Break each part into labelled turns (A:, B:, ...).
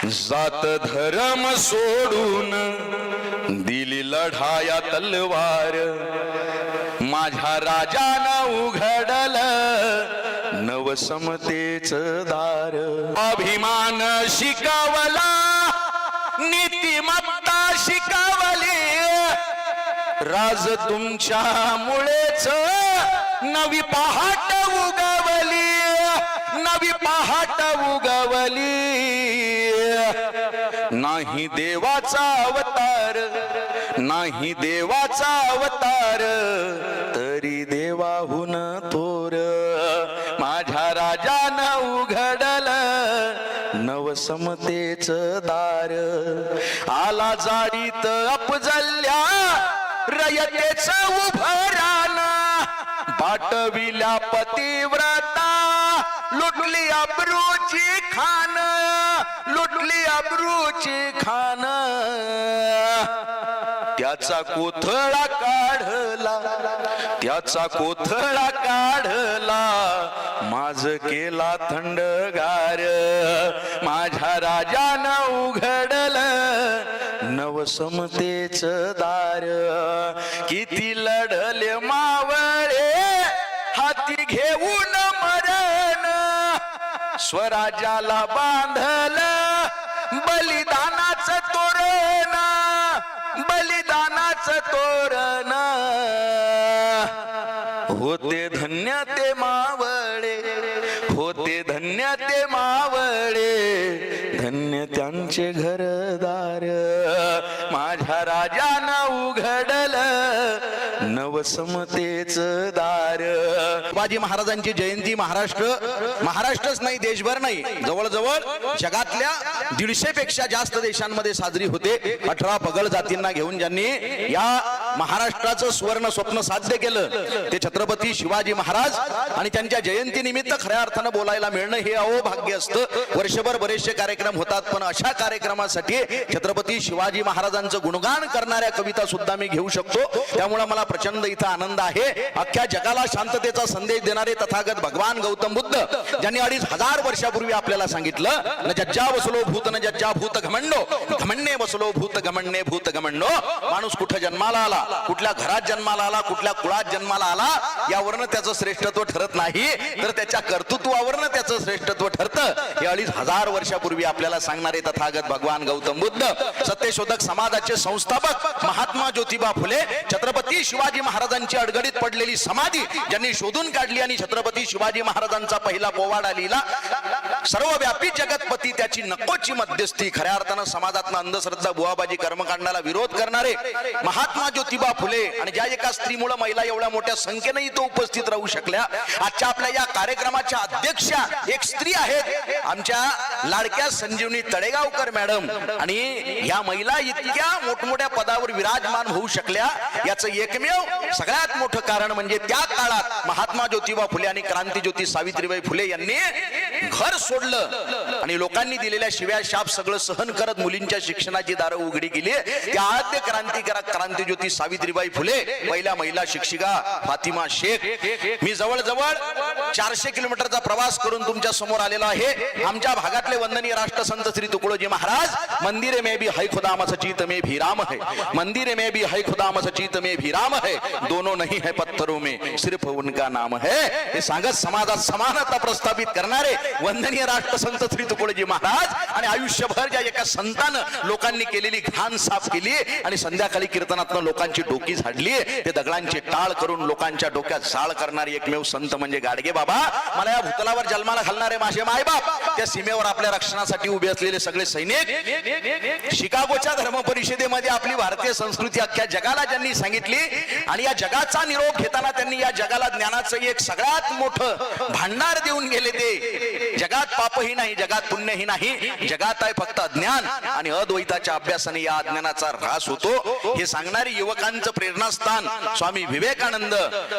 A: जात धर्म सोडून दिली लढाया तलवार, माझ्या राजानं उघडल नवसमतेच दार. अभिमान शिकवला, नीतिमत्ता शिकवली, राज तुमच्यामुळेच नवी पहाट उगवली, नवी पहाट उगवली. नाही देवाचा अवतार, नाही देवाचा अवतार, तरी देवाहून थोर माझ्या राजानं उघडल नवसमतेच दार. आला जाळीत अपजल्या रयतेच उभरान, पाठविल्या पतिव्रता लुटली अब्रूची खान, लुटली अब्रूची खान. त्याचा कोथळा काढला, त्याचा कोथळा काढला, माझ केला थंडगार. माझ्या राजानं उघडल नवसमतेच दार. किती लढले मावळे हाती घेऊन मरण, स्वराज्याला बांधल बलिदानाचं तोरण, बलिदानाचं तोरण. होते धन्य ते मावळे, होते धन्य ते मावळे, धन्य त्यांचे घरदार. माझ्या राजानं उघडल नवसमतेच दार. शिवाजी महाराजांची जयंती महाराष्ट्रच नाही, देशभर नाही, जवळजवळ जगातल्या 150 पेक्षा जास्त देशांमध्ये साजरी होते. 18 पगड जातींना घेऊन ज्यांनी या महाराष्ट्राचं सुवर्ण स्वप्न साध्य केलं ते छत्रपती शिवाजी महाराज. आणि त्यांच्या जयंती निमित्त खऱ्या अर्थानं बोलायला मिळणं हे अहोभाग्य असतं. वर्षभर बरेचसे कार्यक्रम होतात, पण अशा कार्यक्रमासाठी छत्रपती शिवाजी महाराजांचं गुणगान करणाऱ्या कविता सुद्धा मी घेऊ शकतो. त्यामुळे मला प्रचंड इथं आनंद आहे. अख्ख्या जगाला शांततेचा संदेश देणारे तथागत भगवान गौतम बुद्ध ज्यांनी 2500 वर्षापूर्वी आपल्याला सांगितलं, न जज्जा वसलो भूत न जज्जा भूत घमंडो, घमंडे वसलो भूत घमंडे भूत घमंडो. माणूस कुठं जन्माला आला, कुठल्या घरात जन्माला आला, कुठल्या कुळात जन्माला आला, यावरनं त्याचं श्रेष्ठत्व ठरत नाही, तर त्याच्या कर्तृत्वावरनं त्याचं श्रेष्ठत्व ठरतं. हे 2500 वर्षापूर्वी आपल्याला सांगणारे तथागत भगवान गौतम बुद्ध, सत्यशोधक समाजाचे संस्थापक महात्मा ज्योतिबा फुले, छत्रपती शिवाजी महाराजांची अडगडीत पडलेली समाधी ज्यांनी शोधून काढली आणि छत्रपती शिवाजी महाराजांचा पहिला पोवाडा लिहिला. सर्वव्यापी जगतपती त्याची नकोची मध्यस्थी. खऱ्या अर्थानं समाजातला अंधश्रद्धा बुवाबाजी कर्मकांडाला विरोध करणारे महात्मा ज्योतिबा फुले. आणि ज्या एका स्त्रीमुळे महिला एवढ्या मोठ्या संख्येने तो उपस्थित राहू शकल्या. आजच्या आपल्या या कार्यक्रमाच्या अध्यक्षा एक स्त्री आहेत, आमच्या लाडक्या संजीवनी तळेगावकर मॅडम. आणि या महिला इतक्या मोठमोठ्या पदावर विराजमान होऊ शकल्या याचं एकमेव सगळ्यात मोठं कारण म्हणजे त्या काळात महात्मा ज्योतिबा फुले आणि क्रांतीज्योती सावित्रीबाई फुले यांनी घर सोडलं आणि लोकांनी दिलेल्या शिव्या शाप सगळं सहन करत मुलींच्या शिक्षणाची दारं उघडी केली. त्या आद्य क्रांतिकारक क्रांतीज्योती सावित्रीबाई फुले, पहिल्या महिला शिक्षिका फातिमा शेख. मी जवळजवळ 400 किलोमीटरचा प्रवास करून तुमच्या समोर आलेलो आहे. आमच्या भागातले वंदनीय राष्ट्रसंत श्री तुकडोजी महाराज, मंदिरे में भी है खुदा मस्जिद में भी राम है, मंदिरे में भी है खुदा मस्जिद में भी राम है, दोनों नहीं है पत्थरों में सिर्फ उनका नाम है. हे सांगत समाजात समानता प्रस्थापित करणारे वंदनीय राष्ट्रसंत श्री तुकडोजी महाराज. आणि आयुष्यभर ज्या एका संतानं लोकांनी केलेली घाण साफ केली आणि संध्याकाळी कीर्तनातनं लोकांची डोकी झाडली, ते दगडांची टाळ करून लोकांच्या डोक्यात जाळ करणारे एकमेव संत म्हणजे गाडगे बाबा. मला या भूतलावर जन्माला घालणारे माझे मायबाप, त्या सीमेवर आपल्या रक्षणासाठी उभे असलेले सगळे सैनिक, शिकागोच्या धर्म परिषदेमध्ये आपली भारतीय संस्कृती अख्ख्या जगाला ज्यांनी सांगितली आणि या जगाचा निरोप घेताना त्यांनी या जगाला ज्ञानाचं एक सगळ्यात मोठं भांडार देऊन गेले. ते जगात पापही नाही, जगात पुण्यही नाही, जगात आहे फक्त अज्ञान आणि अद्वैताच्या अभ्यासाने या अज्ञानाचा ऱ्हास होतो. हे सांगणारी युवक युवकांचं प्रेरणास्थान स्वामी विवेकानंद,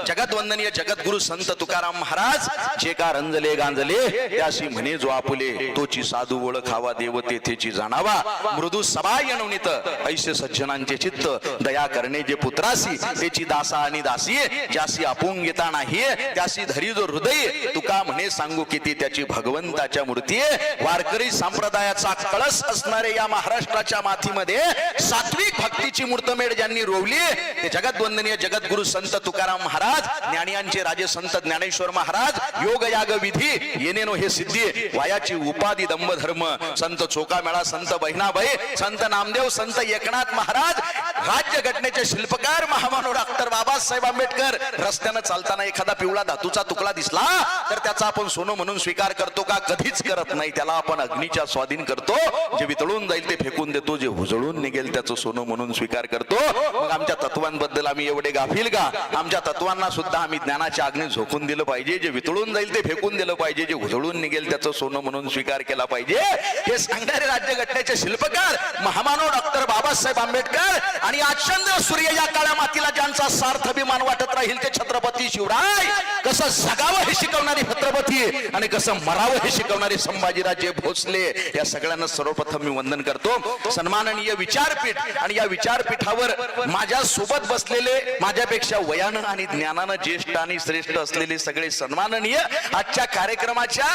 A: जगतवंदनीय जगद्गुरु संत तुकाराम महाराज, जे का रंजले गांजले त्याशी म्हणे जो आपुले, तोची साधू ओळखावा देव तेथेची जाणावा, मृदू सभा येणवणीत ऐसे सज्जनांचे चित्त, दया करणे जे पुत्रासी त्याची दासा आणि दासी, ज्यासी आपुंग येता नाही त्यासी धरी जो हृदय, तुका म्हणे सांगू किती त्याची भगवंताच्या मूर्ती. वारकरी संप्रदायाचा कळस असणारे या महाराष्ट्राच्या माथीमध्ये सात्विक भक्तीची मूर्तमेढ ज्यांनी रोवली ते जगतवंदनीय जगद्गुरु संत तुकाराम महाराज, ज्ञानियांचे राजे संत ज्ञानेश्वर महाराज, योग याग विधी येणेनो हे सिद्धी, वायाची उपाधी दंभ धर्म, संत चोकामेळा, संत बहिणाबाई, संत नामदेव, संत एकनाथ महाराज, राज्य घटनेचे शिल्पकार महामानव डॉक्टर बाबासाहेब आंबेडकर. रस्त्यानं चालताना एखादा पिवळा धातूचा तुकडा दिसला तर त्याचा आपण सोनं म्हणून स्वीकार करतो का? कधीच करत नाही. त्याला आपण अग्नीच्या स्वाधीन करतो. जे वितळून जाईल ते फेकून देतो, जे हुजळून निघेल त्याचं सोनं म्हणून स्वीकार करतो. मग आमच्या तत्वांबद्दल आम्ही एवढे गाफील का? आमच्या तत्वांना सुद्धा आम्ही ज्ञानाच्या अग्नी झोकून दिलं पाहिजे. जे वितळून जाईल ते फेकून दिलं पाहिजे, जे हुजळून निघेल त्याचं सोनं म्हणून स्वीकार केला पाहिजे. हे सांगणारे राज्यघटनेचे शिल्पकार महामानव डॉक्टर बाबासाहेब आंबेडकर. आणि आज चंद्र सूर्य या काळ्या मातीला ज्यांचा सार्थ अभिमान वाटत राहील ते छत्रपती शिवराय. कसं जगावं हे शिकवणारे छत्रपती आणि कसं मरावं हे शिकवणारे संभाजीराजे भोसले. या सगळ्यांना सर्वप्रथम मी वंदन करतो. सन्माननीय विचारपीठ आणि या विचारपीठावर माझ्या सोबत बसलेले, माझ्यापेक्षा वयानं आणि ज्ञानानं ज्येष्ठ आणि श्रेष्ठ असलेले सगळे सन्माननीय, आजच्या कार्यक्रमाच्या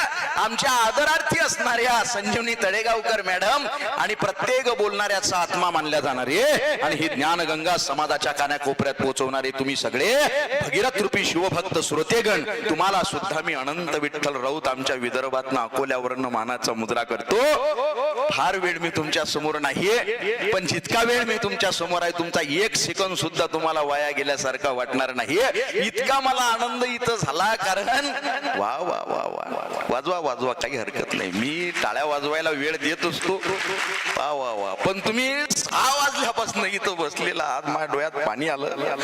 A: आमच्या आदरार्थी असणाऱ्या संजीवनी तळेगावकर मॅडम आणि प्रत्येक बोलणाऱ्याचा आत्मा मानल्या जाणारे आणि ही ज्ञानगंगा समाजाच्या कानाकोपऱ्यात पोहोचवणारे तुम्ही सगळे भगीरथ रूपी शिवभक्त श्रोतेगण, तुम्हाला सुद्धा मी अनंत विठ्ठल राऊत आमच्या विदर्भातनं अकोल्यावरनं मानाचा मुद्रा करतो. फार वेळ मी तुमच्या समोर नाहीये, पण जितका वेळ मी तुमच्या समोर आहे तुमचा एक सेकंद सुद्धा तुम्हाला वाया गेल्यासारखा वाटणार नाही. इतका मला आनंद इथं झाला, कारण वा वा वा वा वाजवा वाजवा, काही हरकत नाही. मी टाळ्या वाजवायला वेळ देत असतो. वा वा वा. पण तुम्ही 6 वाजल्यापासून इथं बसलेला आहात. माझ्या डोळ्यात पाणी आलं.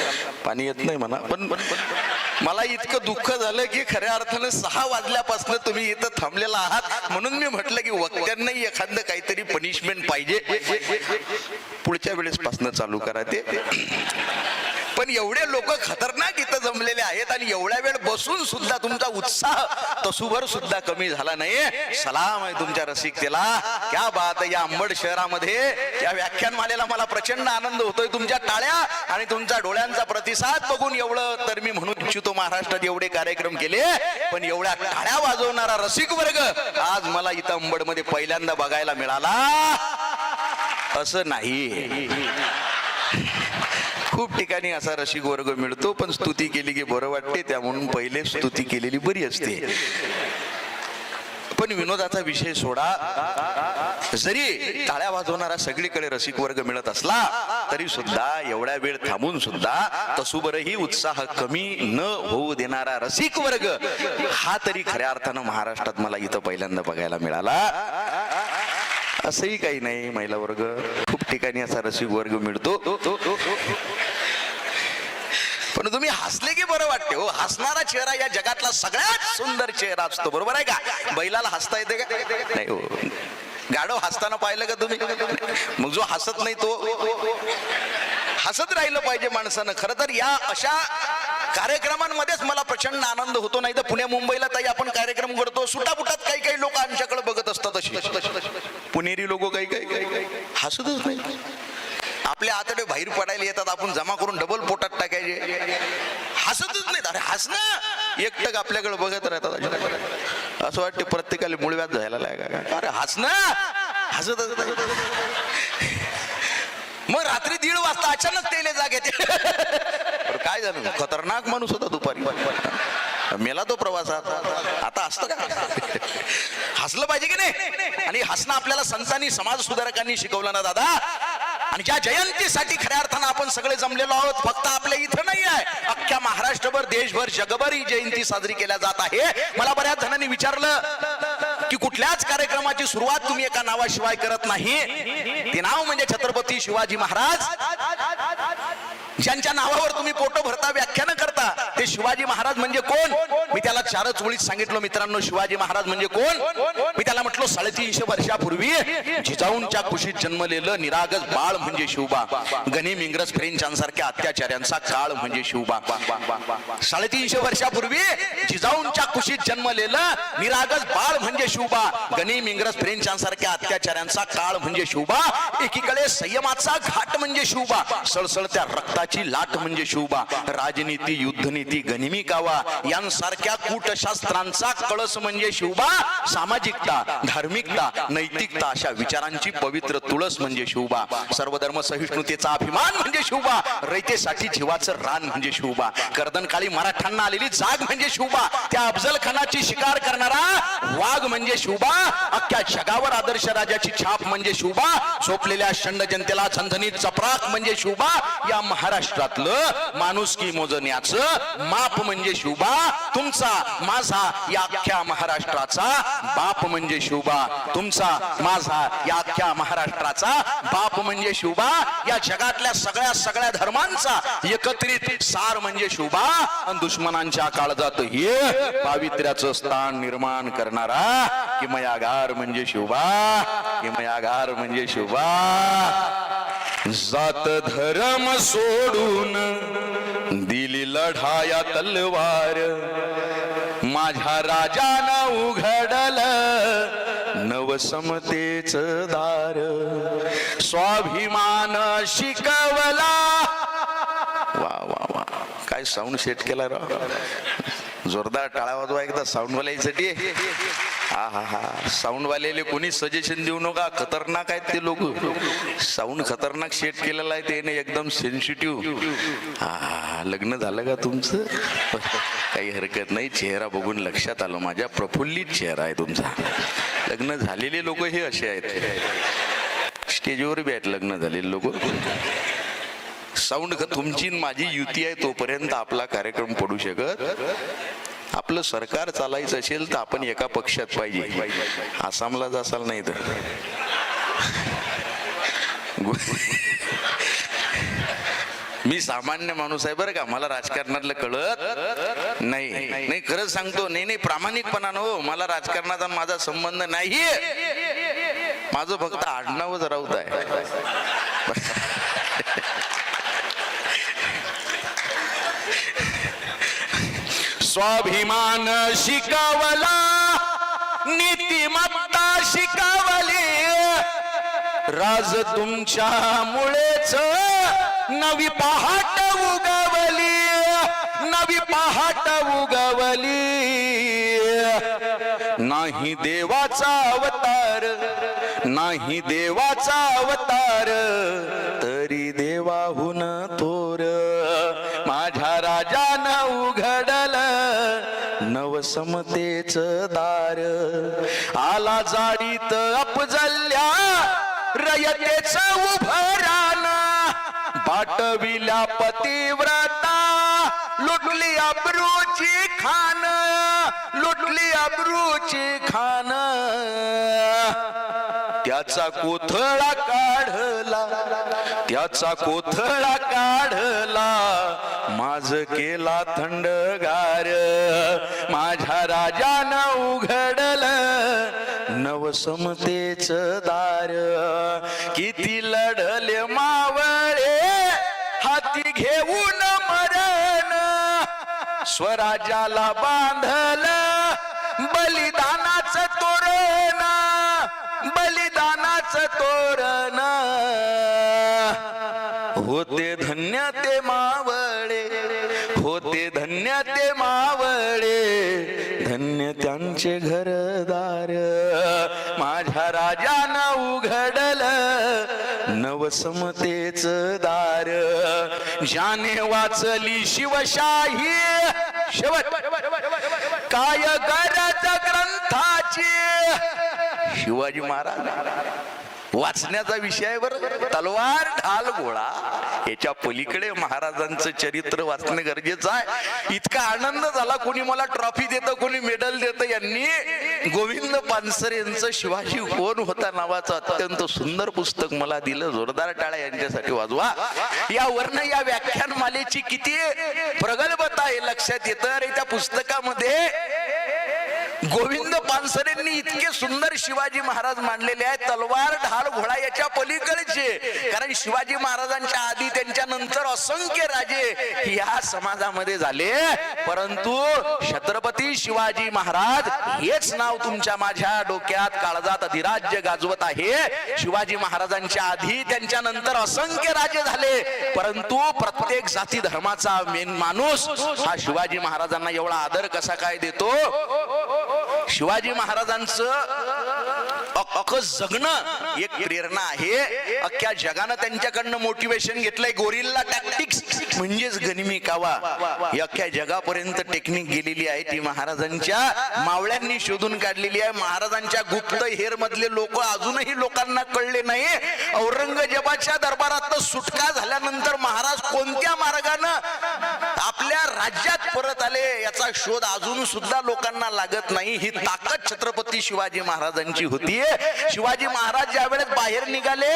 A: पाणी येत नाही म्हणा, पण मला इतकं दुःख झालं की खऱ्या अर्थानं 6 वाजल्यापासून तुम्ही इथं थांबलेला आहात. म्हणून मी म्हटलं की वक्त्यांनाही एखादं काहीतरी पनिशमेंट पाहिजे. पुढच्या वेळेस पासून चालू करा ते. पण एवढे लोक खतरनाक इथं जमलेले आहेत आणि एवढ्या वेळ बसून सुद्धा तुमचा उत्साह तसूभर सुद्धा कमी झाला नाही. सलाम आहे तुमच्या रसिकतेला. क्या बात आहे. या अंबड शहरामध्ये या व्याख्यानमालेला मला प्रचंड आनंद होतोय. तुमच्या टाळ्या आणि तुमच्या डोळ्यांचा प्रतिसाद बघून एवढं तर मी म्हणू इच्छितो, महाराष्ट्रात एवढे कार्यक्रम केले पण एवढ्या टाळ्या वाजवणारा रसिक वर्ग आज मला इथं अंबड मध्ये पहिल्यांदा बघायला मिळाला असं नाही. खूप ठिकाणी असा रसिक वर्ग मिळतो, पण स्तुती केली की बरं वाटते, त्या म्हणून पहिले स्तुती केलेली बरी असते. पण विनोदाचा विषय सोडा, जरी टाळ्या वाजवणारा सगळीकडे रसिक वर्ग मिळत असला तरी सुद्धा एवढ्या वेळ थांबून सुद्धा तसूबरही उत्साह कमी न होऊ देणारा रसिक वर्ग हा तरी खऱ्या अर्थानं महाराष्ट्रात मला इथं पहिल्यांदा बघायला मिळाला. असंही काही नाही, महिला वर्ग खूप ठिकाणी असा रसिक वर्ग मिळतो. पण तुम्ही हसले की बरं वाटते हो. हसणारा चेहरा या जगातला सगळ्यात सुंदर चेहरा असतो, बरोबर आहे का? बैलाला हसता येते का? नाही हो. गाढव हसताना पाहिलं का तुम्ही? मग जो हसत नाही तो हसत राहिलं पाहिजे माणसानं. खरं तर या अशा कार्यक्रमांमध्येच मला प्रचंड आनंद होतो. नाही तर पुण्या मुंबईला ताई आपण कार्यक्रम करतो, सुटापुटात काही काही लोक आमच्याकडे बघत असतात. अशी पुणेरी लोक काही काही हसतच नाही. आपल्या आतडे बाहेर पडायला येतात, आपण जमा करून डबल पोटात टाकायचे. हसतच नाही. अरे हसणं एकटक आपल्याकडे बघत राहतात. असं वाटतं प्रत्येकाला मुळव्यात जायला लागा. अरे हसणं हसतच नाही. मग रात्री 1:30 वाजता अचानक तेले जाग येते. काय झालं? खतरनाक माणूस होता दुपारी, मेला तो प्रवासात. आता असतं का? हसलं पाहिजे की नाही? आणि हसणं आपल्याला संतांनी, समाज सुधारकांनी शिकवलं ना दादा. आणि ज्या जयंतीसाठी खऱ्या अर्थानं आपण सगळे जमलेलो आहोत, फक्त आपल्या इथं नाही आहे, अख्ख्या महाराष्ट्रभर, देशभर, जगभर ही जयंती साजरी केल्या जात आहे. मला बऱ्याच जणांनी विचारलं की कुठल्याच कार्यक्रमाची सुरुवात तुम्ही एका नावाशिवाय करत नाही. ते नाव म्हणजे छत्रपती शिवाजी महाराज. ज्यांच्या नावावर तुम्ही पोटो भरता, व्याख्यान करता, ते शिवाजी महाराज म्हणजे कोण? मी त्याला 4च ओळीत सांगितलं मित्रांनो. शिवाजी महाराज म्हणजे कोण? मी त्याला म्हटलो 350 वर्षापूर्वी जिजाऊंच्या कुशीत जन्मलेलं निरागस बाळ म्हणजे शिवबा. गनिम, इंग्रज, फ्रेंचांसारख्या अत्याचार्यांचा काळ म्हणजे शिवबा. 350 वर्षापूर्वी जिजाऊंच्या कुशीत जन्मलेलं निरागस बाळ म्हणजे शिवबा. गनिम, इंग्रज, फ्रेंचांसारख्या अत्याचार्यांचा काळ म्हणजे शिवबा. एकीकडे संयमाचा घाट म्हणजे शिवबा, सळसळत्या रक्ताची लाट म्हणजे शिवबा. राजनीती, युद्धनीती, गनिमी कावा यांसारख्या कूटशास्त्रांचा कळस म्हणजे शिवबा. सामाजिकता, धार्मिकता, नैतिकता अशा विचारांची पवित्र तुळस म्हणजे शिवबा. सर्वधर्म सहिष्णुतेचा अभिमान म्हणजे शिवबा. रयतेसाठी जीवाचं रान म्हणजे शिवबा. कर्दनकाळी मराठ्यांना आलेली जाग म्हणजे शिवबा. त्या अफजल खानाची शिकार करणारा वाघ म्हणजे शिवबा. अख्ख्या जगावर आदर्श राजाची छाप म्हणजे शिवबा. झोपलेल्या शंड जनतेला झणझणीत चपराक म्हणजे शिवबा. या महाराष्ट्रातलं माणुसकी मोजण्याचं माप म्हणजे शिवबा. तुमचा माझा या अख्ख्या महाराष्ट्राचा बाप म्हणजे शिवबा. तुमचा माझा या अख्ख्या महाराष्ट्राचा बाप म्हणजे शिवबा. या जगातल्या सगळ्या धर्मांचा एकत्रित सार म्हणजे शिवबा. आणि दुश्मनांच्या काळजात हे पावित्र्याचं स्थान निर्माण करणारा किमयागार म्हणजे शिवबा. किमयागार म्हणजे शिवबा. जात धर्म सोडून दिली लढाया तलवार, माझ्या राजानं उघडल नवसमतेच दार. स्वाभिमान शिकवला. वा वा वा, काय साऊंड सेट केला राव. जोरदार टाळा वाजवा एकदा साऊंडवाल्यासाठी. हा हा हा, साऊंडवाल्याले कोणी सजेशन देऊ नका, खतरनाक आहेत ते लोक. साऊंड खतरनाक सेट केलेला आहे त्याने, एकदम सेन्सिटिव्ह. हा, लग्न झालं का तुमचं? काही हरकत नाही, चेहरा बघून लक्षात आलं माझ्या, प्रफुल्लित चेहरा आहे तुमचा. लग्न झालेले लोक हे असे आहेत, स्टेजवर बी आहेत लग्न झालेले लोक. साऊंड तुमची माझी युती आहे तोपर्यंत आपला कार्यक्रम पडू शकत. आपलं सरकार चालायचं असेल तर आपण एका पक्षात पाहिजे. आसामला जासाल नाही तर. मी सामान्य माणूस आहे बरं का, मला राजकारणातलं कळत नाही. खरंच सांगतो. नाही प्रामाणिकपणानं हो, मला राजकारणाचा माझा संबंध नाही. माझं फक्त आडनावच राऊत आहे. स्वाभिमान शिकवला, नीतिमत्ता शिकवली, राज तुमच्या मुळेच नवी पहाट उगवली, नवी पहाट उगवली. नाही देवाचा अवतार, नाही देवाचा अवतार, तरी देवाहून थोर माझ्या राजानं उघडल नवसमतेच दार. आला जाडीत अफजल्या रयतेच उभरान, पाठविल्या पतिव्रता लुटली अब्रूची खान, लुटली अब्रूची खान. त्याचा कोथळा काढला, त्याचा कोथळा काढला, माझ केला थंडगार. माझ्या राजानं उघडल नवसमतेच दार. किती लढले मावळे हाती घेऊन मरण, स्वराज्याला बांधल बलिदानाचं तोरण, बलिदानाचं तोरण. होते धन्य ते मावळे, होते धन्य ते मावळे, धन्य त्यांचे घरदार. माझ्या राजानं उघडल नवसमतेच दार. ज्याने वाचली शिवशाही शेवट काय गरज ग्रंथाची. शिवाजी महाराज वाचण्याचा विषय आहे बरं. तलवार ढाल घोडा याच्या पलीकडे महाराजांचं चरित्र वाचणं गरजेचं आहे. इतका आनंद झाला, कोणी मला ट्रॉफी देतं, कोणी मेडल देतं. यांनी गोविंद पानसरे यांचं शिवाजी कोण होता नावाचं अत्यंत सुंदर पुस्तक मला दिलं. जोरदार टाळ्या यांच्यासाठी वाजवा. यावरनं या व्याख्यानमालेची किती प्रगल्भता आहे लक्षात येतं. अरे त्या पुस्तकामध्ये गोविंद पानसरेंनी इतके सुंदर शिवाजी महाराज मांडलेले आहेत, तलवार ढाल घोडा याच्या पलीकडचे. कारण शिवाजी महाराजांच्या आधी त्यांच्या नंतर असंख्य राजे या समाजामध्ये झाले, परंतु छत्रपती शिवाजी महाराज हेच नाव तुमच्या माझ्या डोक्यात काळजात अधिराज्य गाजवत आहे. शिवाजी महाराजांच्या आधी त्यांच्या नंतर असंख्य राजे झाले, परंतु प्रत्येक जाती धर्माचा मेन माणूस हा शिवाजी महाराजांना एवढा आदर कसा काय देतो. शिवाजी महाराजांचं जगणं एक प्रेरणा आहे. अख्ख्या जगानं त्यांच्याकडनं मोटिवेशन घेतलंय. गोरिल्ला टॅक्टिक्स म्हणजेच गनिमी कावा, ही अख्ख्या जगापर्यंत टेक्निक गेलेली आहे, ती महाराजांच्या मावळ्यांनी शोधून काढलेली आहे. महाराजांच्या गुप्त हेर मधले लोक अजूनही लोकांना कळले नाही. औरंगजेबाच्या दरबारात सुटका झाल्यानंतर महाराज कोणत्या मार्गानं आपल्या राज्यात परत आले याचा शोध अजून सुद्धा लोकांना लागत नाही. ही ताकद छत्रपती शिवाजी महाराजांची होती. शिवाजी महाराज ज्या वेळेस बाहेर निघाले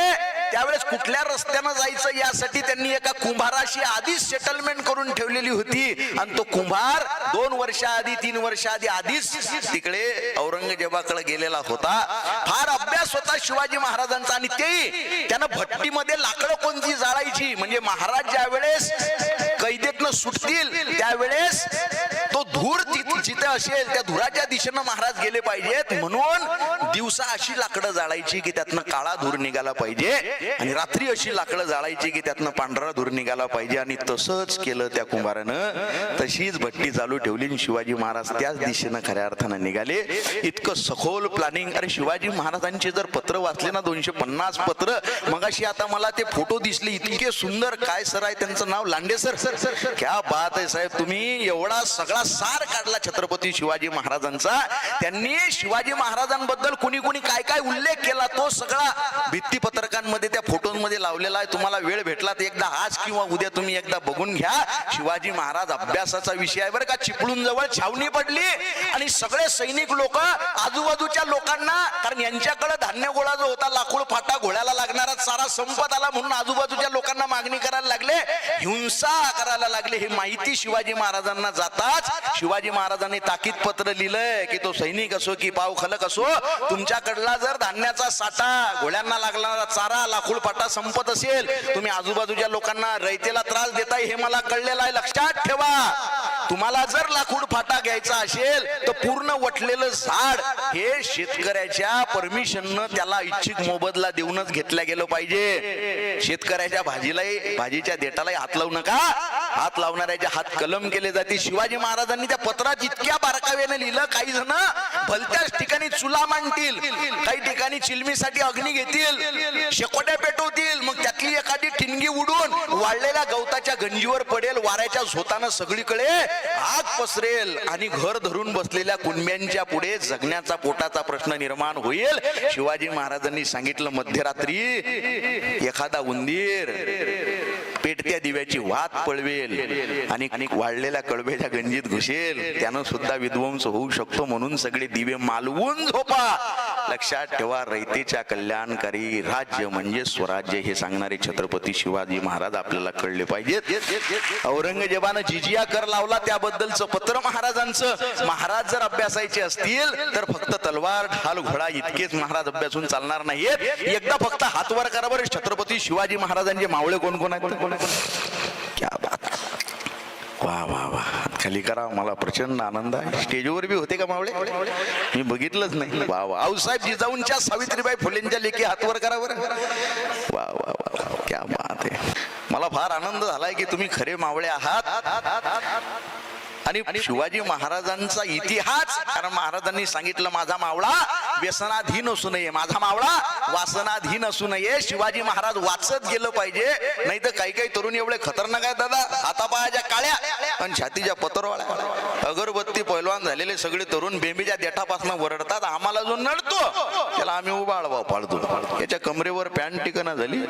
A: त्यावेळेस कुठल्या रस्त्यानं जायचं यासाठी त्यांनी एका कुंभाराशी आधीच सेटलमेंट करून ठेवलेली होती. आणि तो कुंभार 2 वर्षाआधी 3 वर्षाआधी आधीच तिकडे औरंगजेबाकडे गेलेला होता. फार अभ्यास होता शिवाजी महाराजांचा. आणि तेही त्यानं भट्टीमध्ये लाकडं कोणती जाळायची, म्हणजे महाराज ज्या वेळेस कैदेतनं सुटतील त्यावेळेस तो धूर जिथे असेल त्या धुराच्या दिशेनं महाराज गेले पाहिजेत, म्हणून दिवसा अशी लाकडं जाळायची की त्यातनं काळा धूर निघाला पाहिजे, आणि रात्री अशी लाकडं जाळायची की त्यातनं पांढरा धूर निघाला पाहिजे. आणि तसंच केलं त्या कुंभारानं. तशीच भट्टी चालू ठेवली. शिवाजी महाराज त्याच दिशेनं खऱ्या अर्थानं निघाले. इतकं सखोल प्लॅनिंग. अरे शिवाजी महाराजांचे जर पत्र वाचले ना 250 पत्र, मगाशी आता मला ते फोटो दिसले इतके सुंदर. काय सर आहे त्यांचं नाव? लांडे सर. क्या बात आहे साहेब, तुम्ही एवढा सगळा सार काढला छत्रपती शिवाजी महाराजांचा. त्यांनी शिवाजी महाराजांबद्दल कुणी कुणी काय काय उल्लेख केला तो सगळा भित्तीपत्रकांमध्ये त्या फोटोंमध्ये लावलेला आहे. तुम्हाला वेळ भेटला तर एकदा आज किंवा उद्या तुम्ही एकदा बघून घ्या. शिवाजी महाराज अभ्यासाचा विषय आहे बरं का. चिपळूण जवळ छावणी पडली आणि सगळे सैनिक लोक आजूबाजूच्या लोकांना, कारण यांच्याकडे धान्य गोळा जो होता लाकूड फाटा घोड्याला लागणारा चारा संपत आला म्हणून आजूबाजूच्या लोकांना मागणी करायला लागले, हिंसा करायला लागले. हे माहिती शिवाजी महाराजांना जाताच शिवाजी महाराजांनी ताकीद पत्र लिहिलंय की तो सैनिक असो की पाव खलक असो, तुमच्याकडला जर धान्याचा साठा, घोड्यांना लागणारा चारा, लाकूड फाटा संपत असेल, तुम्ही आजूबाजूच्या लोकांना रयतेला त्रास देताय हे मला कळलेलं आहे. लक्षात ठेवा, तुम्हाला जर लाकूड फाटा घ्यायचा असेल तर पूर्ण वटलेलं झाड हे शेतकऱ्याच्या परमिशननं त्याला इच्छित मोबदला देऊनच घेतल्या गेलं पाहिजे. शेतकऱ्याच्या भाजीच्या देठाला हात लावू नका. हात लावणाऱ्याचे हात कलम केले जाते. शिवाजी महाराजांनी त्या पत्रात इतक्या बारकाव्याने लिहिलं. काही जण भलत्याच ठिकाणी चुला मांडतील, काही ठिकाणी चिलमीसाठी अग्नी घेतील, शेकोट्या पेटवतील, मग त्यातली एखादी ठिणगी उडून वाळलेल्या गवताच्या गंजीवर पडेल, वाऱ्याच्या झोतानं सगळीकडे आग पसरेल आणि घर धरून बसलेल्या कुणब्यांच्या पुढे जगण्याचा पोटाचा प्रश्न निर्माण होईल. शिवाजी महाराजांनी सांगितलं मध्यरात्री एखादा उंदीर पेटत्या दिव्याची वात पळवेल आणि वाढलेल्या कळबेच्या गंजीत घुसेल, त्यानं सुद्धा विध्वंस होऊ शकतो. म्हणून सगळे दिवे मालवून झोपा. लक्षात ठेवा, रयतेच्या कल्याणकारी राज्य म्हणजे स्वराज्य हे सांगणारे छत्रपती शिवाजी महाराज आपल्याला कळले पाहिजेत. औरंगजेबानं जिजिया कर लावला त्याबद्दलचं पत्र महाराजांचं. महाराज जर अभ्यासायचे असतील तर फक्त तलवार ढाल घोडा इतकेच महाराज अभ्यासून चालणार नाहीत. एकदा फक्त हात वर करा बरं, छत्रपती शिवाजी महाराजांचे मावळे कोण कोण आहेत? क्या बात, वा वा वा, खाली करा. मला प्रचंड आनंद आहे. स्टेजवर बी होते का मावळे? मी बघितलंच नाही. वा वा. आऊसाहेब जिजाऊंच्या सावित्रीबाई फुलेंच्या लेखी हात वर करा बरं. वा वा वा, क्या बात आहे. मला फार आनंद झालाय की तुम्ही खरे मावळे आहात. आणि शिवाजी महाराजांचा इतिहास, कारण महाराजांनी सांगितलं माझा मावळा व्यसनाधीन असू नये, माझा मावळा वासनाधीन असू नये. शिवाजी महाराज वाचत गेलं पाहिजे, नाही तर काही काही तरुण एवढे खतरनाक आहेत दादा, हातापायाच्या काळ्या आणि छातीच्या पत्रवाळ्या, अगरबत्ती पैलवान झालेले सगळे तरुण बेंबीच्या देठापासून वरडतात. आम्हाला जो नडतो त्याला आम्ही उभा आळवा पाळतो, त्याच्या कमरेवर पॅन्ट टिकना झाली.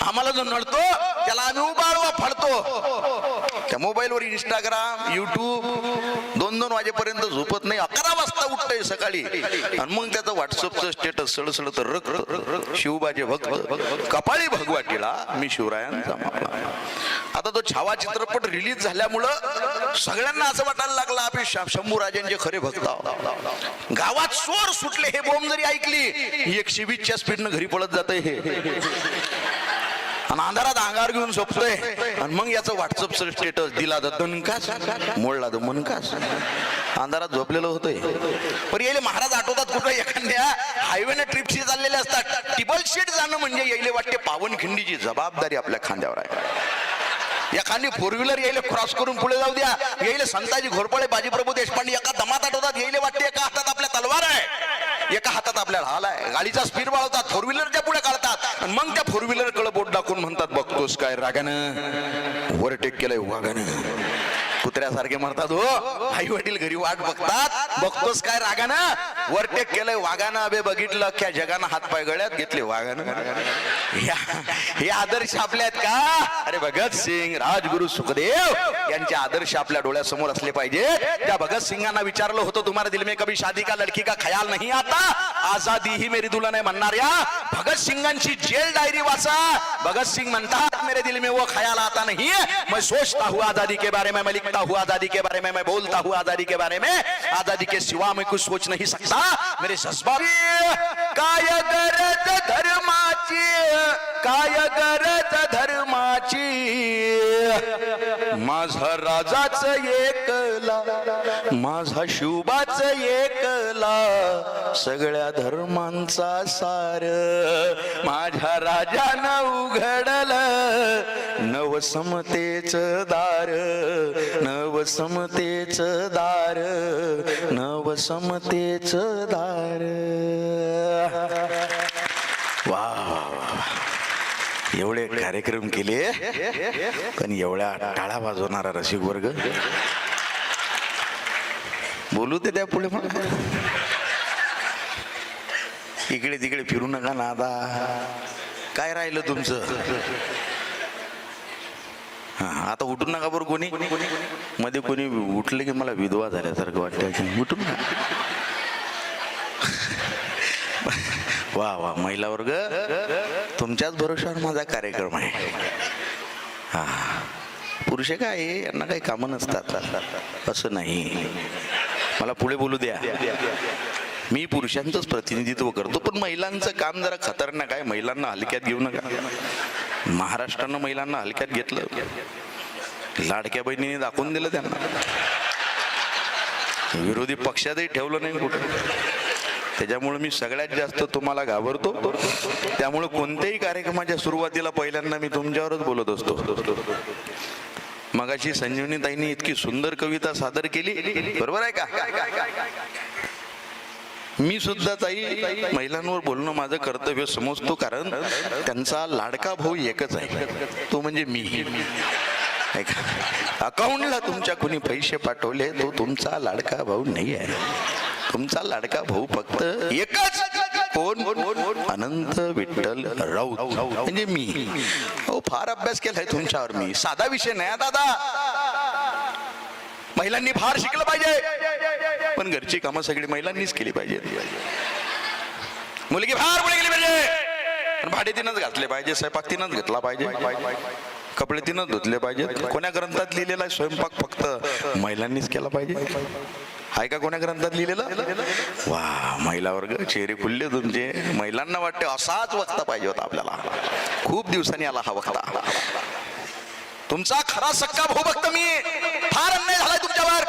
A: आम्हाला जो नडतो त्याला आम्ही उभा आळवा फाडतो. त्या मोबाईलवर इंस्टाग्राम युट्यूब 2-2 वाजेपर्यंत झोपत नाही, 11 वाजता उठतोय सकाळी आणि मग त्याचं व्हॉट्सअपचं स्टेटस सळसळ तर रख शिवबाजे भक्त कपाळी भगवाटीला मी शिवरायांचा मावळा. आता तो छावा चित्रपट रिलीज झाल्यामुळं सगळ्यांना असं वाटायला लागलं आपण शंभू राजांचे खरे भक्त आहोत. गावात चोर सुटले हे बोंब जरी ऐकली 120च्या स्पीडनं घरी पळत जातंय हे, आणि अंधारात अंगावर घेऊन झोपतोय. आणि मग याचं व्हॉट्सअपचं स्टेटस दिला तर दणकास, मोडला तर मनकास. अंधारात झोपलेलं होतंय. पण यायले महाराज आठवतात कुठं, एखाद्या हायवेने ट्रिपशी चाललेले असतात. टिबल शीट जाणं म्हणजे यायले वाटते पावनखिंडीची जबाबदारी आपल्या खांद्यावर आहे. एखादी 4 व्हीलर यायले क्रॉस करून पुढे जाऊ द्या, यायले संताजी घोरपडे बाजीप्रभू देशपांडे एका दमात आठवतात. यायले वाटते एका हातात आपल्या तलवार आहे, एका हातात आपल्या ढाल आहे. गाडीचा स्पीड वाढवतात, 4 व्हीलरच्या पुढे काढतात आणि मग त्या 4 व्हीलर कडे बोट दाखवून म्हणतात बघतोस काय रागानं ओव्हरटेक केलंय वागानं. कुत्र्यासारखे म्हणतात हो. आई वडील घरी वाट बघतात, बघतोस काय रागानं ओव्हरटेक केलंय वागानं. अबे बघितलं अख्ख्या जगानं हातपाय गळ्यात घेतले वागानं. हे आदर्श आपले आहेत का? अरे भगत सिंग, राजगुरु सुखदेव यांचे आदर्श आपल्या डोळ्यासमोर असले पाहिजे. त्या भगत सिंगांना विचारलं होतं तुम्हारे दिल में कभी शादी का लड़की का ख्याल नहीं आता, आजादी ही मेरी दुल्हन है म्हणणाऱ्या भगत सिंगांची जेल डायरी वाचा. भगत सिंग म्हणतात मेरे दिल में वो ख्याल आता नहीं है, मैं सोचता हूँ आजादी के बारे में, मैं लिखता हूँ आजादी के बारे में, मैं बोलता हूँ आजादी के बारे में, आजादी के सिवा मैं कुछ सोच नहीं सकता. मेरे जज्बा काय गरज धर्माची, काय गरज धर्माची, माझा राजाच एकला, माझा शिवबाच एकला, सगळ्या धर्मांचा सार माझ्या राजानं उघडलं, नवसमतेच दार, नवसमतेच दार, नवसमतेच दार. वा एवढे कार्यक्रम केले पण एवढ्या टाळा वाजवणारा रसिक वर्ग बोलू ते त्या पुढे मग इकडे तिकडे फिरू नका ना. आता काय राहिलं तुमचं? हा आता उठून नका बरं. कोणी मध्ये कोणी उठले की मला विधवा झाल्यासारखं वाटतं, उठून नका. वा वा महिला वर्ग तुमच्याच भरोशावर माझा कार्यक्रम आहे. हा पुरुष काय यांना काही कामं नसतात असं नाही. मला पुढे बोलू द्या. मी पुरुषांचंच प्रतिनिधित्व करतो पण महिलांचं काम जरा खतरनाक आहे. महिलांना हलक्यात घेऊ नका. महाराष्ट्रानं महिलांना हलक्यात घेतलं, लाडक्या बहिणीने दाखवून दिलं त्यांना. विरोधी पक्षातही ठेवलं नाही कुठं. त्याच्यामुळे मी सगळ्यात जास्त तुम्हाला घाबरतो. त्यामुळे कोणत्याही कार्यक्रमाच्या सुरुवातीला पहिल्यांदा मी तुमच्यावरच बोलत असतो. मगाशी संजीवनी ताईंनी इतकी सुंदर कविता सादर केली, बरोबर आहे का? मी सुद्धा ताई महिलांवर बोलणं माझं कर्तव्य समजतो, कारण त्यांचा लाडका भाऊ एकच आहे, तो म्हणजे मी. अकाउंटला तुमच्या कोणी पैसे पाठवले तो तुमचा लाडका भाऊ नाही आहे. तुमचा लाडका भाऊ फक्त एकच, कोण? अनंत विठ्ठल राऊत म्हणजे मी. हो फार अभ्यास केलाय तुमच्यावर मी. साधा विषय नाही दादा. महिलांनी फार शिकलं पाहिजे पण घरची कामं सगळी महिलांनीच केली पाहिजे. मुलगी फार पुढे गेली पाहिजे, भाडे तिनंच घातले पाहिजे, स्वयंपाक तिनंच घेतला पाहिजे, कपडे तिनंच धुतले पाहिजे. कोण्या ग्रंथात लिहिलेला आहे स्वयंपाक फक्त महिलांनीच केला पाहिजे? आहे का कोण्या ग्रंथात लिहिलेलं? वा महिला वर्ग चेहरे खुलले तुमचे. महिलांना वाटते असाच वक्ता पाहिजे होता आपल्याला. खूप दिवसांनी आला हा वक्ता. तुमचा खरा सक्का भाऊ बघतो मी. फार अन्याय झालाय तुमच्यावर.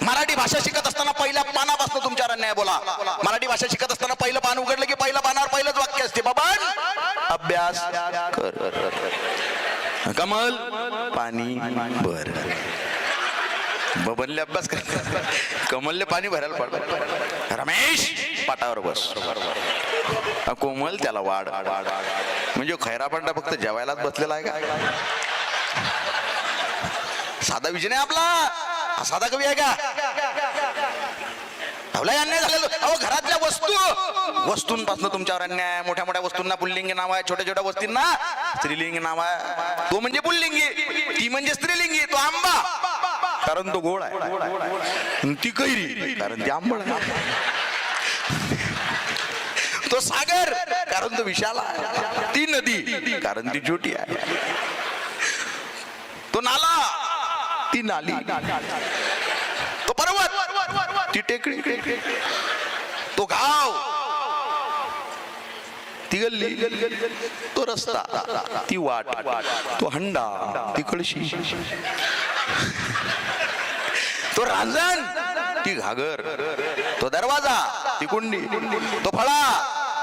A: मराठी भाषा शिकत असताना पहिल्या पानापासून तुमच्यावर अन्याय बोला. मराठी भाषा शिकत असताना पहिलं पान उघडलं की पहिल्या पानावर पहिलंच वाक्य असते, बाबा अभ्यास कर. कमल पाणी बर. बबनले अभ्यास कर, कमलले पाणी भरायला पड. रमेश पाटावर बस. कोमल त्याला वाढ. म्हणजे खैरा पंडा फक्त जेवायलाच बसलेला आहे का? साधा विजय नाही आपला, साधा कवी आहे का? अन्याय झालेलो. अहो घरातल्या वस्तूंपासून तुमच्यावर अन्याय. मोठ्या मोठ्या वस्तूंना पुल्लिंगी नाव आहे, छोट्या छोट्या वस्तूंना स्त्रीलिंगी नाव आहे. तो म्हणजे पुल्लिंगी, ती म्हणजे स्त्रीलिंगी. तो आंबा कारण तो गोड आहे, ती कैरी कारण ती आंबळ आहे. तो सागर कारण तो विशाल आहे, ती नदी कारण ती छोटी आहे. तो नाला ती नाली, तो पर्वत ती टेकडी, तो गाव ती गल्ली, तो रस्ता ती वाट, तो हंडा ती कळशी, तो रांजण ती घागर, तो दरवाजा ती कुंडी, तो फळा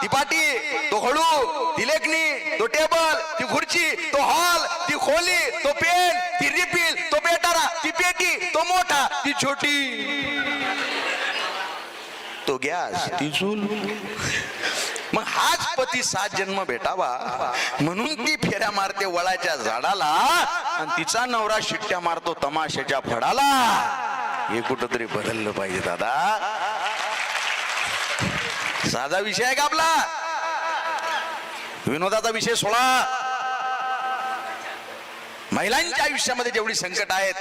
A: ती पाटी, तो हळू ती लेखणी, तो टेबल ती खुर्ची, तो हॉल ती खोली, तो पेन ती रिफिल, तो पेटारा ती पेटी, तो मोठा ती छोटी, तो गॅस ती चूल. मग हाच पती 7 जन्म भेटावा म्हणून ती फेऱ्या मारते वळाच्या झाडाला आणि तिचा नवरा शिट्ट्या मारतो तमाशाच्या फडाला. हे कुठंतरी बदललं पाहिजे दादा. साधा विषय आहे का आपला? विनोदाचा विषय सोडा. महिलांच्या आयुष्यामध्ये जेवढी संकट आहेत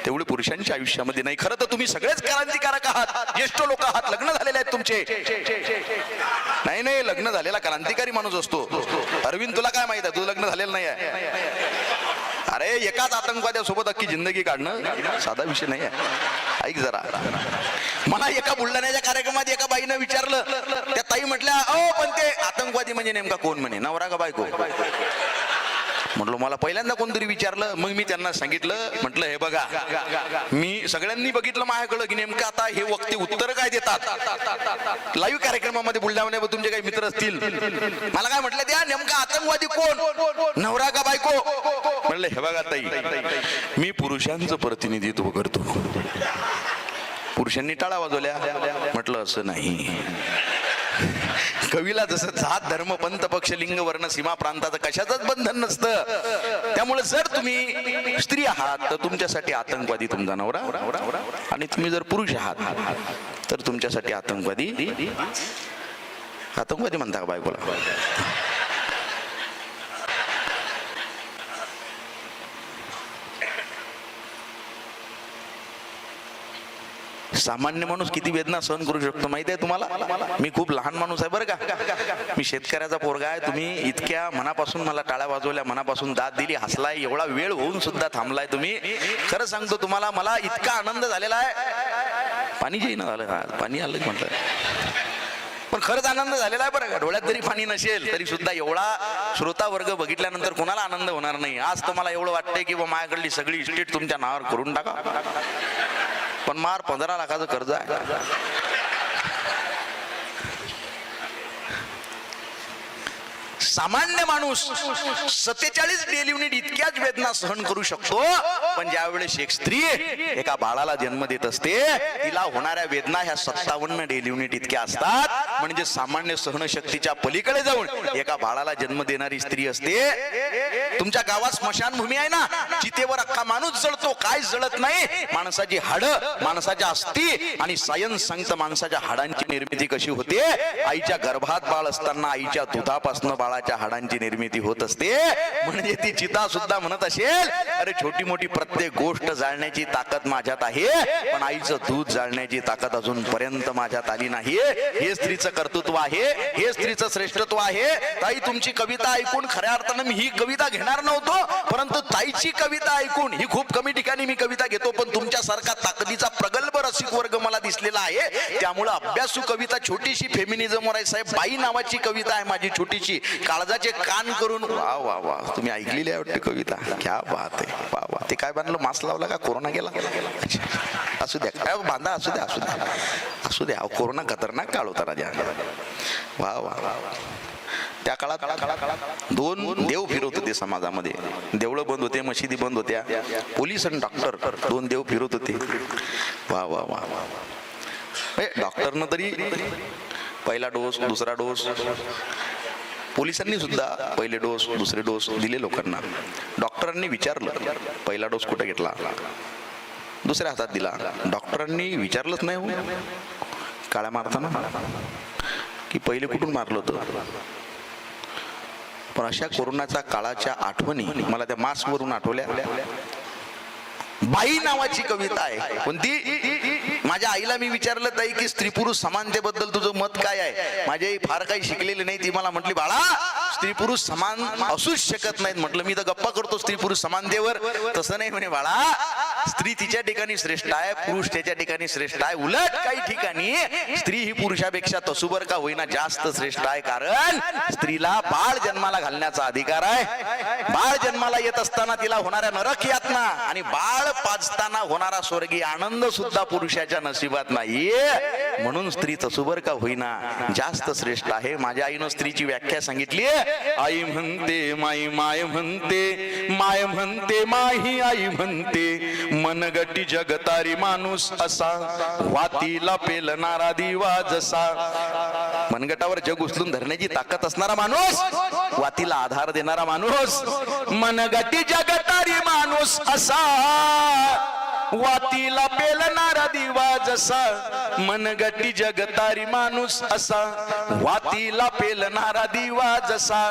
A: तेवढी पुरुषांच्या आयुष्यामध्ये नाही. खरं तर तुम्ही सगळेच क्रांतिकारक आहात, ज्येष्ठ लोक आहात, लग्न झालेले आहेत तुमचे. नाही लग्न झालेला क्रांतिकारी माणूस असतो. अरविंद तुला काय माहित आहे, तू लग्न झालेलं नाही आहे. अरे एकाच आतंकवाद्यासोबत अख्खी जिंदगी काढणं साधा विषय नाही आहे. ऐक जरा, मला एका बुलढाण्याच्या कार्यक्रमात एका बाईनं विचारलं, त्या ताई म्हटल्या अहो पण ते आतंकवादी म्हणजे नेमका कोण? म्हणे नवरा का बायको? म्हटलं मला पहिल्यांदा कोणतरी विचारलं. मग मी त्यांना सांगितलं, म्हटलं हे बघा मी सगळ्यांनी बघितलं माझ्याकडं की नेमकं आता हे वक्ते उत्तर काय देतात लाईव्ह कार्यक्रमामध्ये बुलढाण्यामध्ये. तुमचे काही मित्र असतील, मला काय म्हटलं त्या नेमका आतंकवादी कोण, नवरा का बायको? म्हटलं हे बघा ताई, मी पुरुषांचं प्रतिनिधित्व करतो. पुरुषांनी टाळा वाजवल्या. म्हटलं असं नाही. कवीला जसं जात धर्म पंथ पक्ष लिंग वर्ण सीमा प्रांताचं कशाचंच बंधन नसतं. त्यामुळे जर तुम्ही स्त्री आहात तर तुमच्यासाठी आतंकवादी तुमचा नवरा, आणि तुम्ही जर पुरुष आहात तर तुमच्यासाठी आतंकवादी म्हणता का बायकोला? सामान्य माणूस किती वेदना सहन करू शकतो माहिती आहे तुम्हाला? मी खूप लहान माणूस आहे बरं का. मी शेतकऱ्याचा पोरगा आहे. तुम्ही इतक्या मनापासून मला टाळ्या वाजवल्या, मनापासून दाद दिली, हसलाय, एवढा वेळ होऊन सुद्धा थांबलाय तुम्ही. खरं सांगतो तुम्हाला, मला इतका आनंद झालेला आहे. पाणी जे ना झालं, पाणी आलं म्हटलं, पण खरंच आनंद झालेला आहे बरं का. डोळ्यात जरी पाणी नसेल तरी सुद्धा एवढा श्रोता वर्ग बघितल्यानंतर कोणाला आनंद होणार नाही. आज तर मला एवढं वाटतंय की माझ्याकडली सगळी इस्टेट तुमच्या नावावर करून टाका, पण मार 15 लाखाचं कर्ज आहे. सामान्य माणूस 47 डेली युनिट इतक्याच वेदना सहन करू शकतो. पण ज्या वेळेस एक स्त्री एका बाळाला जन्म देत असते, तिला होणाऱ्या वेदना ह्या 57 डेली युनिट इतक्या असतात. म्हणजे सामान्य सहनशक्तीच्या पलीकडे जाऊन एका बाळाला जन्म देणारी स्त्री असते. तुमच्या गावात स्मशानभूमी आहे ना, जितेवर अख्खा माणूस जळतो, काय जळत नाही? माणसाची हाडं, माणसाच्या अस्थी. आणि सायन्स सांगतं माणसाच्या हाडांची निर्मिती कशी होते. आईच्या गर्भात बाळ असताना आईच्या दुधापासून बाळाच्या हाडांची निर्मिती होत असते. म्हणजे ती चिता सुद्धा म्हणत असेल, अरे छोटी मोठी प्रत्येक गोष्ट जाळण्याची ताकद माझ्यात आहे, पण आईचं दूध जाळण्याची ताकद अजूनपर्यंत माझ्यात आली नाही. हे स्त्रीचं कर्तृत्व आहे, हे स्त्रीचं श्रेष्ठत्व आहे. ताई तुमची कविता ऐकून खऱ्या अर्थानं मी ही कविता घेणार नव्हतो, परंतु ताईची कविता ऐकून, ही खूप कमी ठिकाणी मी कविता घेतो, पण तुमच्यासारखा ताकदीचा प्रगल्भ रसिक वर्ग मला दिसलेला आहे. त्यामुळे अभ्यासू कविता छोटीशी फेमिनिझम वर आहे साहेब. बाई नावाची कविता आहे माझी छोटीशी, काळजाचे कान करून. वा वा वा, तुम्ही ऐकलेली आहे वाटते कविता, क्या बात आहे. वा वा, ते काय बांधलं, मास्क लावला का, कोरोना गेला? असू द्या, काय बांधा, असू द्या, असू द्या, असू द्या. कोरोना खतरनाक काळ होता राजा. वा वा, त्या काळात दोन देव फिरवत होते समाजामध्ये. देवळं बंद होते, मशिदी बंद होत्या, पोलीस आणि डॉक्टर दोन देव फिरवत होते. वा वा वा वा. डॉक्टरनं तरी पहिला डोस, दुसरा डोस, पोलिसांनी सुद्धा पहिले डोस, दुसरे डोस दिले लोकांना. डॉक्टरांनी विचारलं पहिला डोस कुठे घेतला, दुसऱ्या हातात दिला. डॉक्टरांनी विचारलंच नाही हो काळ्या मारताना की पहिले कुठून मारलं होतं. पण अशा कोरोनाच्या काळाच्या आठवणी मला त्या मास्कवरून आठवल्या. बाई नावाची कविता आहे. कोणती? माझ्या आईला मी विचारलं ताई की स्त्री पुरुष समानतेबद्दल तुझं मत काय आहे. माझी आई फार काही शिकलेली नाही. ती मला म्हटली बाळा स्त्री पुरुष समान असूच शकत नाहीत. म्हटलं मी तर गप्पा करतो स्त्री पुरुष समानतेवर. तसं नाही म्हणे बाळा, स्त्री तिच्या ठिकाणी श्रेष्ठ आहे, पुरुष त्याच्या ठिकाणी श्रेष्ठ आहे. उलट काही ठिकाणी स्त्री ही पुरुषापेक्षा तसूबर का होईना जास्त श्रेष्ठ आहे. कारण स्त्रीला बाळ जन्माला घालण्याचा अधिकार आहे. बाळ जन्माला येत असताना तिला होणाऱ्या नरक यातना आणि बाळ पाजताना होणारा स्वर्गीय आनंद सुद्धा पुरुषाच्या नशिबात नाहीये. म्हणून स्त्री तसूबर का होईना जास्त श्रेष्ठ आहे. माझ्या आईनं स्त्रीची व्याख्या सांगितली. आई म्हणते माई माय म्हणते, माय म्हणते माही आई म्हणते, मनगटी जगतारी माणूस असा, वातीला पेलणारा दिवा जसा. मनगटावर जग उचलून धरण्याची ताकद असणारा माणूस, वातीला आधार देणारा माणूस. मनगटी जगतारी माणूस असा, वातीला पेलणारा दिवा जसा. मनगटी जगतारी माणूस असा, वातीला पेलणारा दिवा जसा.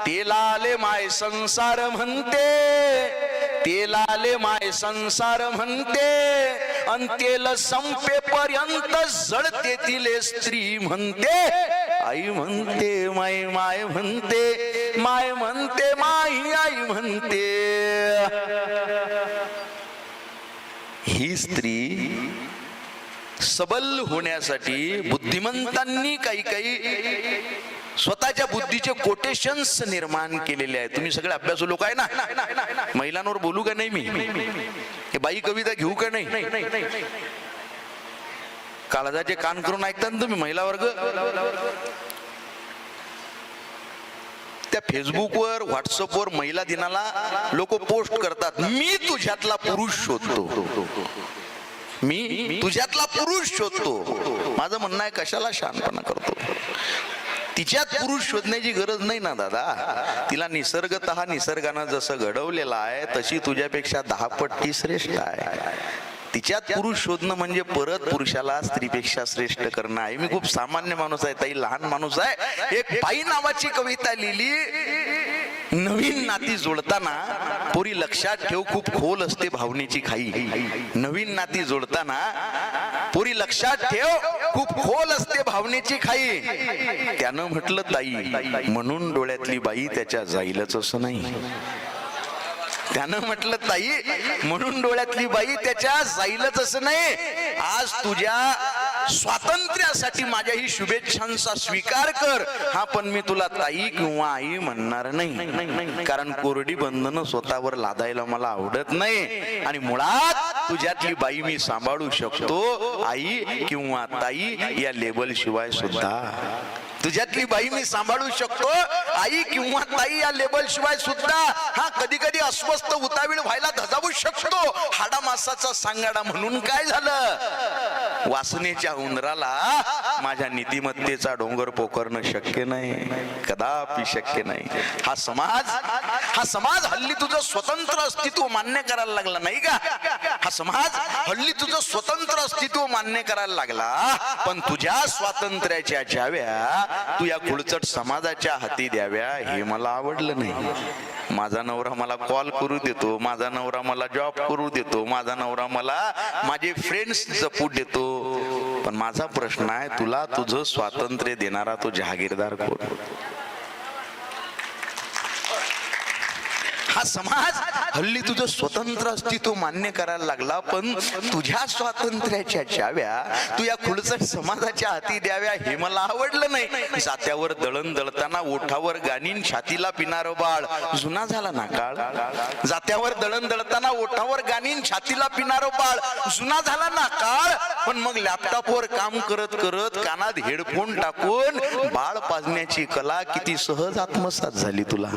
A: तेलाले माय संसार म्हणते, तेलाले माय संसार म्हणते, अंतेल संपेपर्यंत जळते तिले स्त्री म्हणते. आई म्हणते माय माय म्हणते, माय म्हणते माही आई म्हणते. ही स्त्री सबल होण्यासाठी बुद्धिमंतांनी काही काही स्वतःच्या बुद्धीचे कोटेशन्स निर्माण केलेले आहेत. तुम्ही सगळे अभ्यासू लोक आहे ना. महिलांवर बोलू का नाही मी, हे बाई कविता घेऊ का नाही. काळजाचे कान करून ऐकता ना तुम्ही महिला वर्ग. त्या फेसबुकवर, व्हॉट्सअपवर महिला दिनाला लोक पोस्ट करतात, मी तुझ्यातला पुरुष शोधतो, मी तुझ्यातला पुरुष शोधतो. माझं म्हणणं आहे कशाला शहाणपणा करतो. तिच्यात पुरुष शोधण्याची गरज नाही ना दादा. तिला निसर्गतः निसर्गानं जसं घडवलेलं आहे तशी तुझ्यापेक्षा 10 पट श्रेष्ठ आहे. तिच्यात पुरुष शोधणं म्हणजे परत पुरुषाला स्त्रीपेक्षा श्रेष्ठ करणं आहे. मी खूप सामान्य माणूस आहे ताई, लहान माणूस आहे. एक बाई नावाची कविता लिहिली. नवीन नाती जोडताना पोरी लक्षात ठेव खूप खोल असते भावनेची खाई. नवीन नाती जोडताना पोरी लक्षात ठेव खूप खोल असते भावनेची खाई. त्यानं म्हटलं ताई म्हणून डोळ्यातली बाई त्याच्या जाईलच असं नाही. त्यानं म्हटलं ताई म्हणून डोळ्यातली बाई त्याच्या जाईलच असं नाही. आज तुझ्या स्वातंत्र्यासाठी माझ्या ही शुभेच्छांचा स्वीकार कर. हा पण मी तुला ताई किंवा आई म्हणणार नाही, कारण कोरडी बंधनं स्वतःवर लादायला मला आवडत नाही. आणि मुळात तुझ्यातली बाई मी सांभाळू शकतो, आई किंवा ताई या लेबल शिवाय सुद्धा. तुझ्यातली बाई मी सांभाळू शकतो, आई किंवा ताई या लेबल शिवाय सुद्धा. हा कधी कधी अस्वस्थ उतावीळ व्हायला धजावू शकतो. हाडा मासाचा सांगाडा म्हणून काय झालं. वासनेच्या उंदराला माझ्या नीतिमत्तेचा डोंगर पोकरणं शक्य नाही, कदापि शक्य नाही. हा समाज हल्ली तुझं स्वतंत्र अस्तित्व मान्य करायला लागला नाही का. हा समाज हल्ली तुझं स्वतंत्र अस्तित्व मान्य करायला लागला. पण तुझ्या स्वातंत्र्याच्या ज्याव्या तू या कुळचट समाजाच्या हाती द्याव्या हे मला आवडलं नाही. माझा नवरा मला कॉल करू देतो, माझा नवरा मला जॉब करू देतो, माझा नवरा मला माझे फ्रेंड्स जपू देतो. पण माझा प्रश्न आहे, तुला तुझं स्वातंत्र्य देणारा तो जहागीरदार कोण. हा समाज हल्ली तुझं स्वतंत्र अस्तित्व मान्य करायला लागला, पण तुझ्या स्वातंत्र्याच्या चाव्या तू या खुलचट समाजाच्या हाती द्याव्या हे मला आवडलं नाही. जात्यावर दळण दळताना ओठावर गाणीन छातीला पिणार बाळ जुना झाला ना काळ. जात्यावर दळण दळताना ओठावर गाणीन छातीला पिणार बाळ जुना झाला ना काळ. पण मग लॅपटॉपवर काम करत करत कानात हेडफोन टाकून बाळ पाजण्याची कला किती सहज आत्मसात झाली तुला.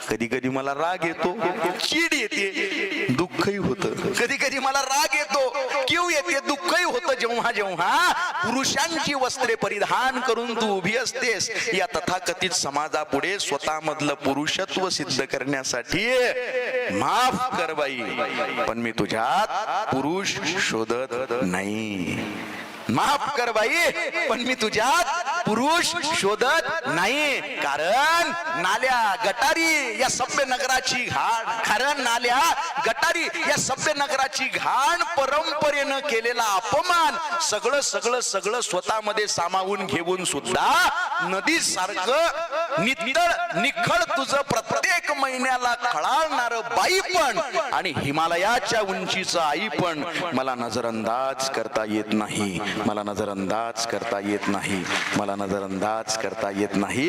A: कधी कधी मला राग येतो, चीड येते, दुःखही होतं. कधी कधी मला राग येतो, कीव येते, दुःखही होतं जेव्हा जेव्हा पुरुषांची वस्त्रे परिधान करून तू उभी असतेस या तथाकथित समाजापुढे स्वतःमधलं पुरुषत्व सिद्ध करण्यासाठी. माफ कर बाई, पण मी तुझ्यात पुरुष शोधत नाही. माफ कर बाई, पण मी तुझ्यात पुरुष शोधत नाही. कारण नाल्या गटारी या सभ्य नगराची घाण, कारण नाल्या गटारी या सभ्य नगराची घाण, परंपरेनं केलेला अपमान, सगळं सगळं सगळं स्वतःमध्ये सामावून घेऊन सुद्धा नदी सारखं नितळ निखळ तुझं प्रत्येक महिन्याला खळाळणार बाई पण आणि हिमालयाच्या उंचीचं आई पण मला नजरअंदाज करता येत नाही. मला नजरअंदाज करता येत नाही. मला नजरअंदाज करता येत नाही.